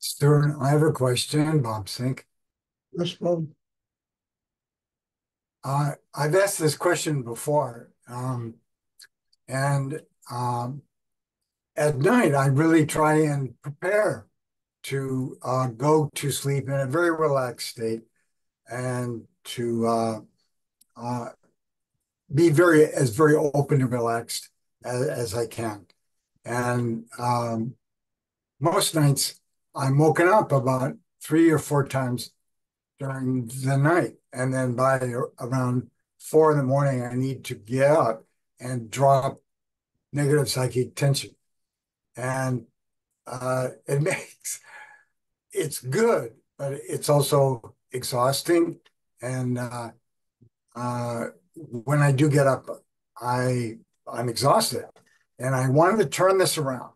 Stuart, I have a question, Bob Sink. Yes, well, I've asked this question before, and at night I really try and prepare to go to sleep in a very relaxed state and to uh, be very open and relaxed as I can. And most nights I'm woken up about 3 or 4 times during the night. And then by around 4 in the morning, I need to get up and drop negative psychic tension. And it makes it's good, but it's also exhausting. And when I do get up, I'm exhausted, and I wanted to turn this around.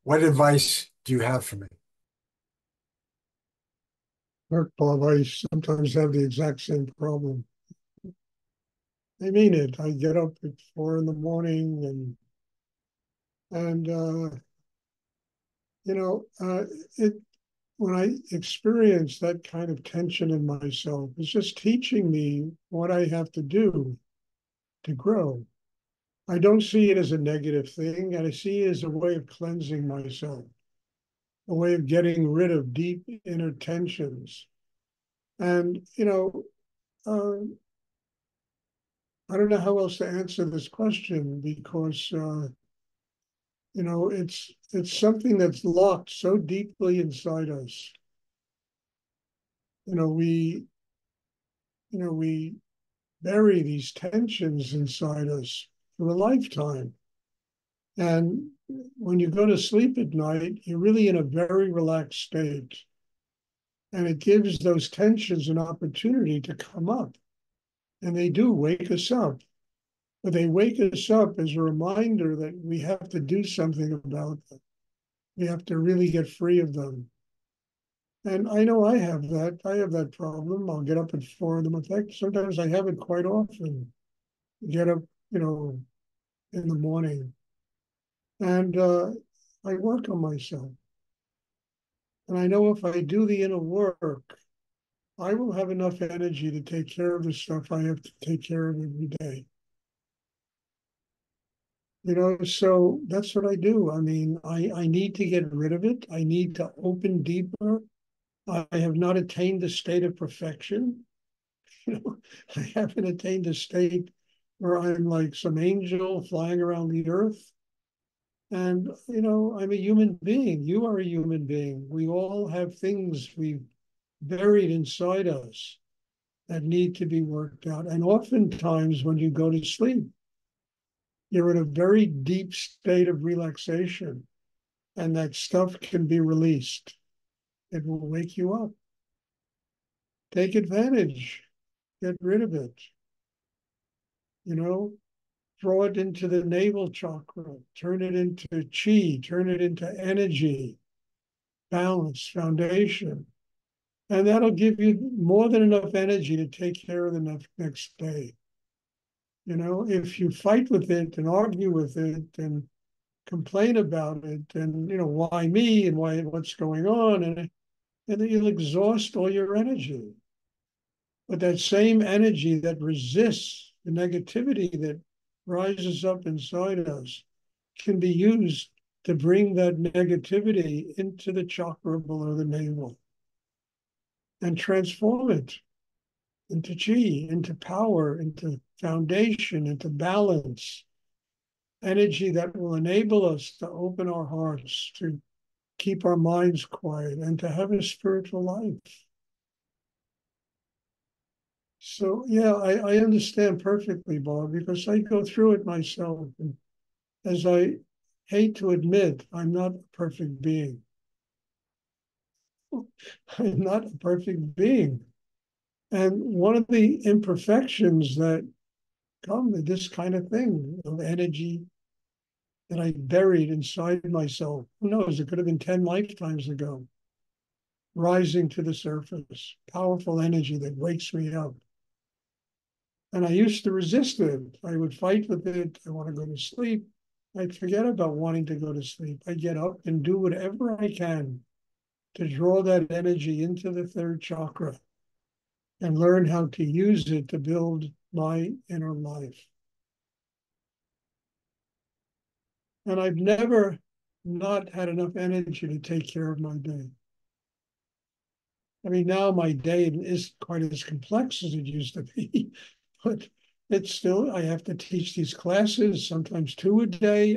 What advice do you have for me? Mark Bob, I sometimes have the exact same problem. I mean it. I get up at 4 in the morning and you know, it when I experience that kind of tension in myself, it's just teaching me what I have to do to grow. I don't see it as a negative thing, and I see it as a way of cleansing myself, a way of getting rid of deep inner tensions. And I don't know how else to answer this question because it's something that's locked so deeply inside us. You know, we we bury these tensions inside us for a lifetime. And when you go to sleep at night, you're really in a very relaxed state. And it gives those tensions an opportunity to come up. And they do wake us up. But they wake us up as a reminder that we have to do something about them. We have to really get free of them. And I know I have that. I have that problem. I'll get up at 4 in the morning. Sometimes I have it quite often. Get up, in the morning, and I work on myself. And I know if I do the inner work, I will have enough energy to take care of the stuff I have to take care of every day. So that's what I do. I mean, I need to get rid of it. I need to open deeper. I have not attained the state of perfection. I haven't attained a state where I'm like some angel flying around the earth. And, I'm a human being. You are a human being. We all have things we've buried inside us that need to be worked out. And oftentimes when you go to sleep, you're in a very deep state of relaxation, and that stuff can be released. It will wake you up. Take advantage, get rid of it, you know, throw it into the navel chakra, turn it into chi, turn it into energy, balance, foundation. And that'll give you more than enough energy to take care of the next day. If you fight with it and argue with it and complain about it and, why me and what's going on, and then you'll exhaust all your energy. But that same energy that resists the negativity that rises up inside us can be used to bring that negativity into the chakra below the navel and transform it into chi, into power, into foundation, into balance, energy that will enable us to open our hearts, to keep our minds quiet, and to have a spiritual life. So, yeah, I understand perfectly, Bob, because I go through it myself. And as I hate to admit, I'm not a perfect being. I'm not a perfect being. And one of the imperfections that come to this kind of thing of energy that I buried inside myself, who knows, it could have been 10 lifetimes ago, rising to the surface, powerful energy that wakes me up. And I used to resist it. I would fight with it. I want to go to sleep. I'd forget about wanting to go to sleep. I get up and do whatever I can to draw that energy into the third chakra and learn how to use it to build my inner life. And I've never not had enough energy to take care of my day. I mean, now my day isn't quite as complex as it used to be, but it's still, I have to teach these classes, sometimes 2 a day,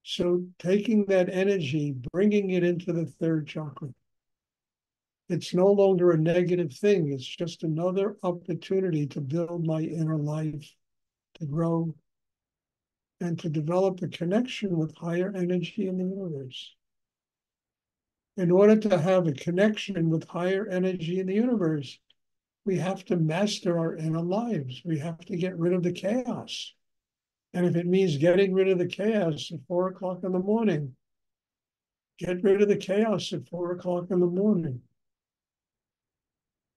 so taking that energy, bringing it into the third chakra. It's no longer a negative thing. It's just another opportunity to build my inner life, to grow, and to develop a connection with higher energy in the universe. In order to have a connection with higher energy in the universe, we have to master our inner lives. We have to get rid of the chaos. And if it means getting rid of the chaos at 4 o'clock in the morning, get rid of the chaos at 4 o'clock in the morning.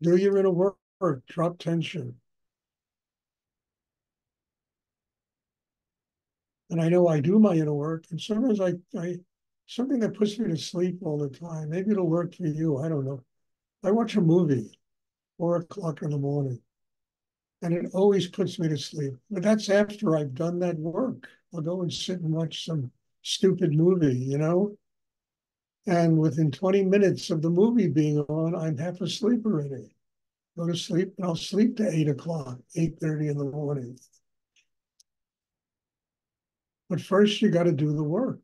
Do your inner work, drop tension. And I know I do my inner work, and sometimes I something that puts me to sleep all the time. Maybe it'll work for you. I don't know. I watch a movie, 4 o'clock in the morning, and it always puts me to sleep. But that's after I've done that work. I'll go and sit and watch some stupid movie, and within 20 minutes of the movie being on, I'm half asleep already. Go to sleep, and I'll sleep to 8 o'clock, 8:30 in the morning. But first, you got to do the work.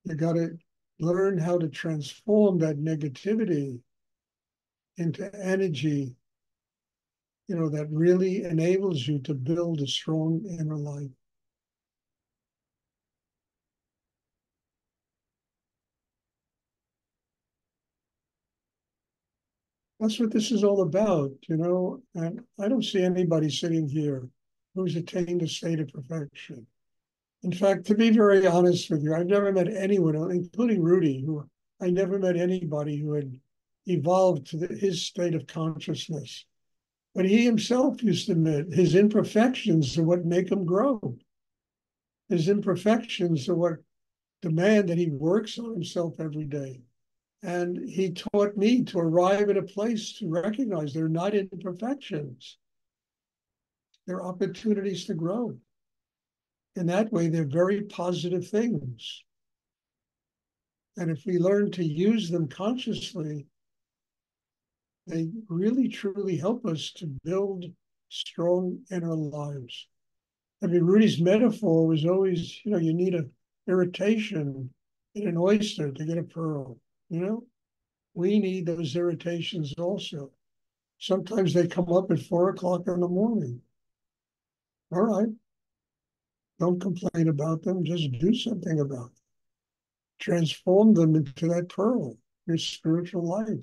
You got to learn how to transform that negativity into energy, that really enables you to build a strong inner life. That's what this is all about, and I don't see anybody sitting here who's attained a state of perfection. In fact, to be very honest with you, I've never met anyone, including Rudy, who I never met anybody who had evolved to his state of consciousness. But he himself used to admit his imperfections are what make him grow. His imperfections are what demand that he works on himself every day. And he taught me to arrive at a place to recognize they're not imperfections. They're opportunities to grow. In that way, they're very positive things. And if we learn to use them consciously, they really, truly help us to build strong inner lives. I mean, Rudy's metaphor was always, you need an irritation in an oyster to get a pearl, We need those irritations also. Sometimes they come up at 4 o'clock in the morning. All right. Don't complain about them. Just do something about them. Transform them into that pearl, your spiritual life.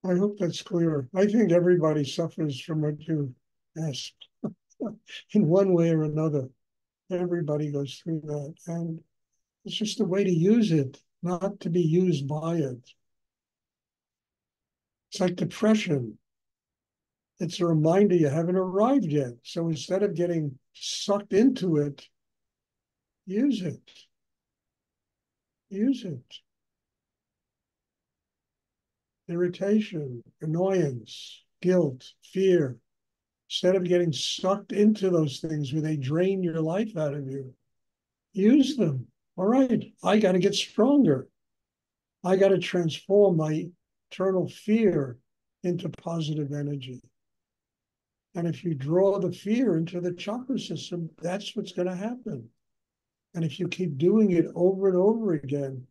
I hope that's clear. I think everybody suffers from what you asked in one way or another. Everybody goes through that. And it's just a way to use it, not to be used by it. It's like depression. It's a reminder you haven't arrived yet. So instead of getting sucked into it, use it. Use it. Irritation, annoyance, guilt, fear. Instead of getting sucked into those things where they drain your life out of you, use them. All right, I got to get stronger. I got to transform my eternal fear into positive energy. And if you draw the fear into the chakra system, that's what's going to happen. And if you keep doing it over and over again,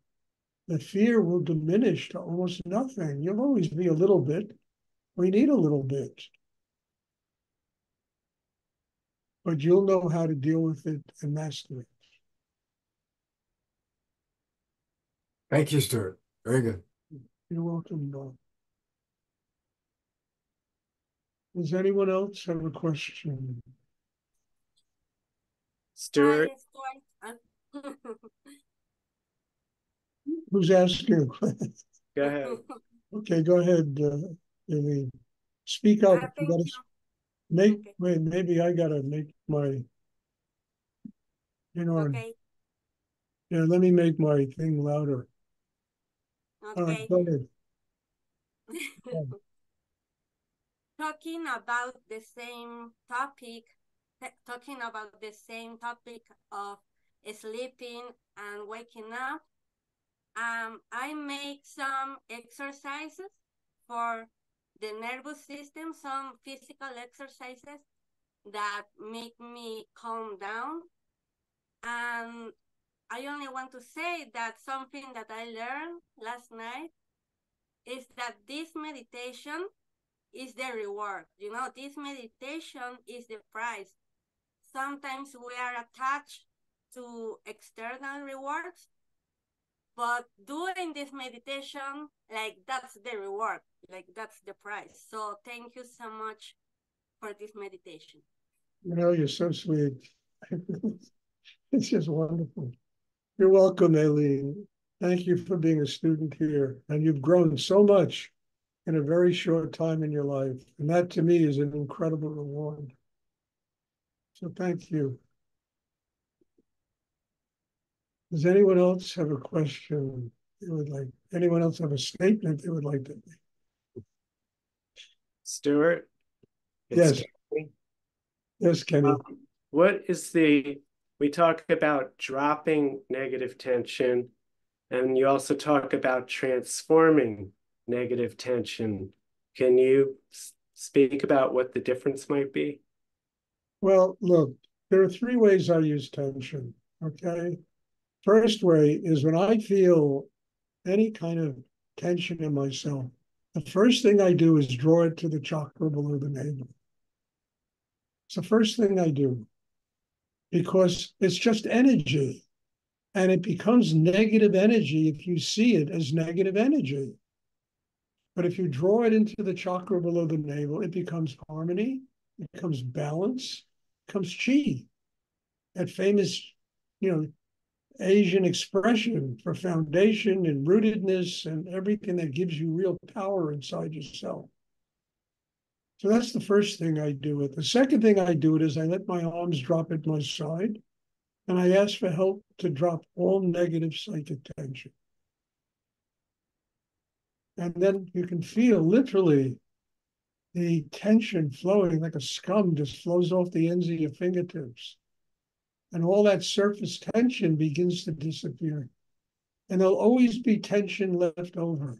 the fear will diminish to almost nothing. You'll always be a little bit. We need a little bit. But you'll know how to deal with it and master it. Thank you, Stuart. Very good. You're welcome, Bob. Does anyone else have a question? Stuart. Who's asking? Go ahead. Okay, go ahead. I mean, speak up. You Thank gotta you. make, Okay. wait, maybe I gotta make my, you know, Okay. yeah, let me make my thing louder. All right, Okay. go ahead. Talking about the same topic, talking about the same topic of sleeping and waking up, I make some exercises for the nervous system, some physical exercises that make me calm down. And I only want to say that something that I learned last night is that this meditation is the reward. You know, this meditation is the price. Sometimes we are attached to external rewards, but doing this meditation, like that's the reward, like that's the price. So thank you so much for this meditation. You know, you're so sweet. It's just wonderful. You're welcome, Aileen. Thank you for being a student here. And you've grown so much in a very short time in your life. And that to me is an incredible reward. So thank you. Does anyone else have a question they would like? Anyone else have a statement they would like to make? Stuart, it's Yes, Kenny. yes, Kenny. What is we talk about dropping negative tension, and you also talk about transforming negative tension. Can you speak about what the difference might be? Well, look, there are three ways I use tension, okay? First way is when I feel any kind of tension in myself, the first thing I do is draw it to the chakra below the navel. It's the first thing I do because it's just energy and it becomes negative energy if you see it as negative energy. But if you draw it into the chakra below the navel, it becomes harmony, it becomes balance, it becomes chi. That famous, you know, Asian expression for foundation and rootedness and everything that gives you real power inside yourself. So that's the first thing I do it. The second thing I do it is I let my arms drop at my side and I ask for help to drop all negative psychic tension. And then you can feel literally the tension flowing like a scum just flows off the ends of your fingertips. And all that surface tension begins to disappear. And there'll always be tension left over.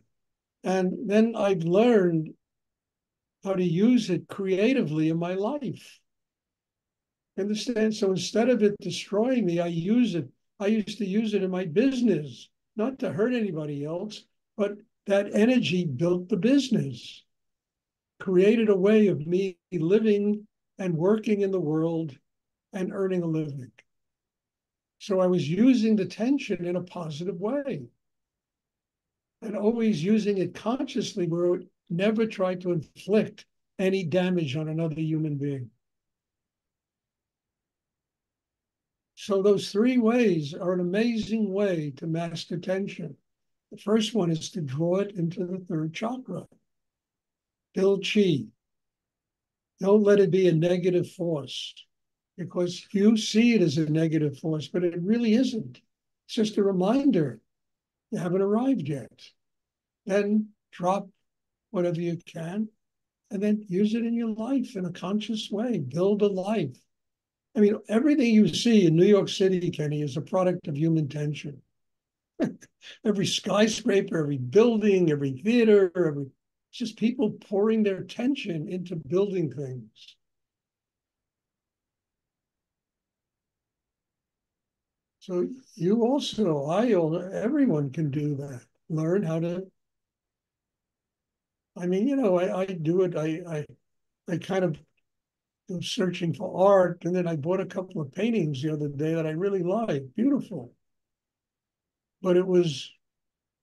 And then I've learned how to use it creatively in my life. Understand? So instead of it destroying me, I use it. I used to use it in my business, not to hurt anybody else, but that energy built the business, created a way of me living and working in the world and earning a living. So I was using the tension in a positive way and always using it consciously where it never tried to inflict any damage on another human being. So those three ways are an amazing way to master tension. The first one is to draw it into the third chakra. Build chi. Don't let it be a negative force because you see it as a negative force, but it really isn't. It's just a reminder you haven't arrived yet. Then drop whatever you can and then use it in your life in a conscious way. Build a life. I mean, everything you see in New York City, Kenny, is a product of human tension. Every skyscraper, every building, every theater, it's just people pouring their tension into building things. So you also, everyone can do that. Learn how to. I mean, you know, I do it. I kind of was searching for art, and then I bought a couple of paintings the other day that I really liked. Beautiful, but it was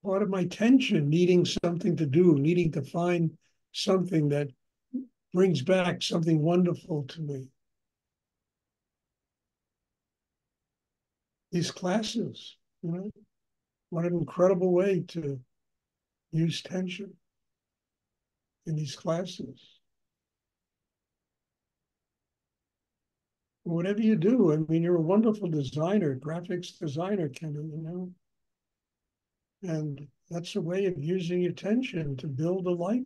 part of my tension, needing something to do, needing to find something that brings back something wonderful to me. These classes, you know, what an incredible way to use tension. in these classes. Whatever you do, I mean, you're a wonderful designer, graphics designer, Kenny, you know? And that's a way of using attention to build a life,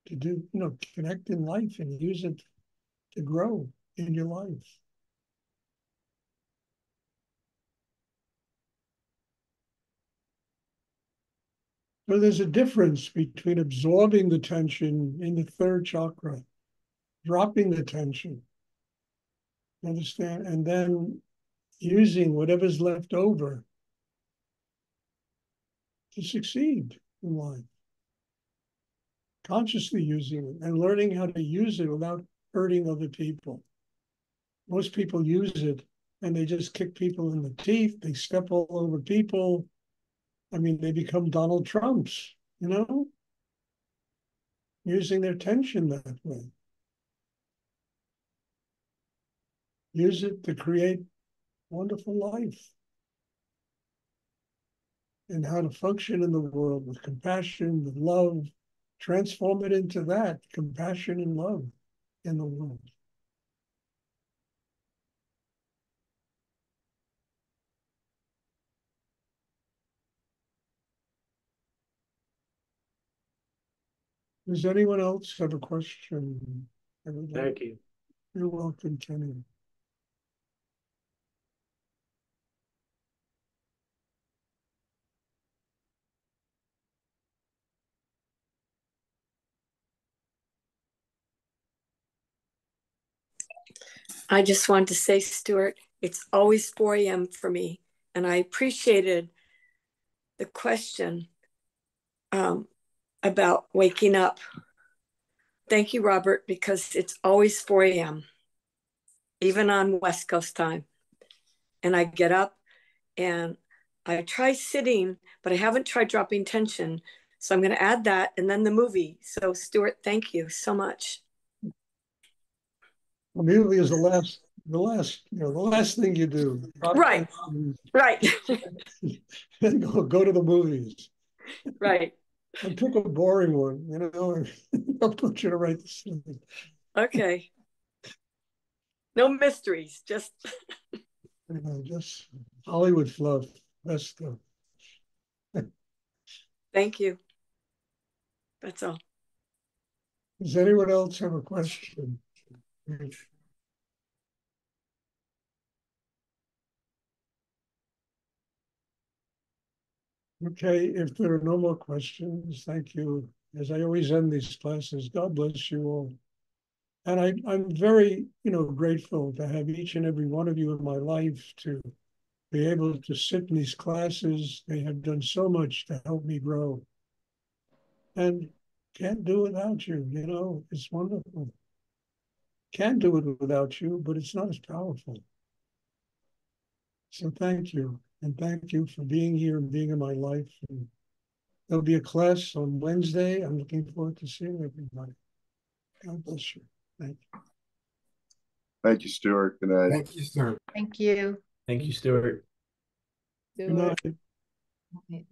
to do, you know, connect in life and use it to grow in your life. So there's a difference between absorbing the tension in the third chakra, dropping the tension, understand, and then using whatever's left over to succeed in life. Consciously using it and learning how to use it without hurting other people. Most people use it and they just kick people in the teeth. They step all over people. I mean, they become Donald Trumps, you know, using their tension that way. Use it to create wonderful life and how to function in the world with compassion, with love, transform it into that, compassion and love in the world. Does anyone else have a question? Thank you. You're welcome, Kenny. I just wanted to say, Stuart, it's always 4 a.m. for me. And I appreciated the question about waking up. Thank you, Robert, because it's always 4 a.m., even on West Coast time. And I get up and I try sitting, but I haven't tried dropping tension. So I'm going to add that and then the movie. So, Stuart, thank you so much. Well, movie is the last thing you do. Right. Right. Then go to the movies. Right. And pick a boring one, you know, I'll put you to right to sleep. Okay. No mysteries, just You know, just Hollywood fluff. Best stuff. thank you. That's all. Does anyone else have a question? Okay, if there are no more questions, thank you. As I always end these classes, God bless you all. And I'm very, you know, grateful to have each and every one of you in my life, to be able to sit in these classes. They have done so much to help me grow. And can't do without you, you know, it's wonderful. Can do it without you, but it's not as powerful. So thank you. And thank you for being here and being in my life. And there'll be a class on Wednesday. I'm looking forward to seeing everybody. God bless you. Thank you. Thank you, Stuart. Good night. Thank you, sir. Thank you. Thank you, Stuart. Good night. Stuart.